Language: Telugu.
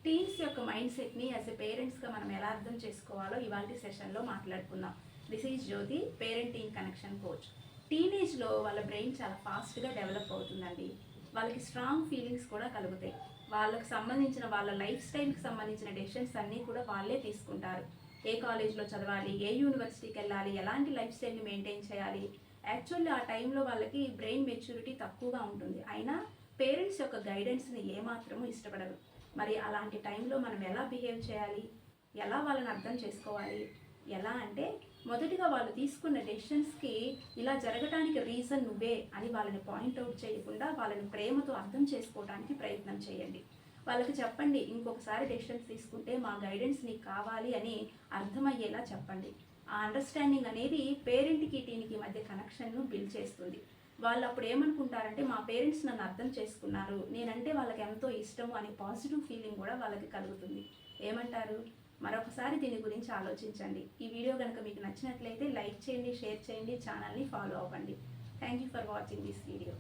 టీన్స్ యొక్క మైండ్ సెట్ని యాజ్ ఎ పేరెంట్స్గా మనం ఎలా అర్థం చేసుకోవాలో ఇవాళ సెషన్లో మాట్లాడుకుందాం. This is Jyothi, parent teen connection coach. టీనేజ్లో వాళ్ళ బ్రెయిన్ చాలా ఫాస్ట్గా డెవలప్ అవుతుందండి. వాళ్ళకి స్ట్రాంగ్ ఫీలింగ్స్ కూడా కలుగుతాయి. వాళ్ళకి సంబంధించిన వాళ్ళ లైఫ్ స్టైల్కి సంబంధించిన డెసిషన్స్ అన్నీ కూడా వాళ్ళే తీసుకుంటారు. ఏ కాలేజ్లో చదవాలి, ఏ యూనివర్సిటీకి వెళ్ళాలి, ఎలాంటి లైఫ్ స్టైల్ని మెయింటైన్ చేయాలి. యాక్చువల్లీ ఆ టైంలో వాళ్ళకి బ్రెయిన్ మెచ్యూరిటీ తక్కువగా ఉంటుంది. అయినా పేరెంట్స్ యొక్క గైడెన్స్ని ఏమాత్రమూ ఇష్టపడరు. మరి అలాంటి టైంలో మనం ఎలా బిహేవ్ చేయాలి, ఎలా వాళ్ళని అర్థం చేసుకోవాలి? ఎలా అంటే, మొదటిగా వాళ్ళు తీసుకున్న డెసిషన్స్కి ఇలా జరగడానికి రీజన్ నువ్వే అని వాళ్ళని పాయింట్అవుట్ చేయకుండా వాళ్ళని ప్రేమతో అర్థం చేసుకోవడానికి ప్రయత్నం చేయండి. వాళ్ళకి చెప్పండి, ఇంకొకసారి డెసిషన్స్ తీసుకుంటే మా గైడెన్స్ నీకు కావాలి అని అర్థమయ్యేలా చెప్పండి. ఆ అండర్స్టాండింగ్ అనేది పేరెంట్కి టీనికి మధ్య కనెక్షన్ను బిల్డ్ చేస్తుంది. వాళ్ళు అప్పుడు ఏమనుకుంటారంటే, మా పేరెంట్స్ నన్ను అర్థం చేసుకున్నారు, నేనంటే వాళ్ళకి ఎంతో ఇష్టము అనే పాజిటివ్ ఫీలింగ్ కూడా వాళ్ళకి కలుగుతుంది. ఏమంటారు? మరొకసారి దీని గురించి ఆలోచించండి. ఈ వీడియో కనుక మీకు నచ్చినట్లయితే లైక్ చేయండి, షేర్ చేయండి, ఛానల్ని ఫాలో అవ్వండి. Thank you for watching this video.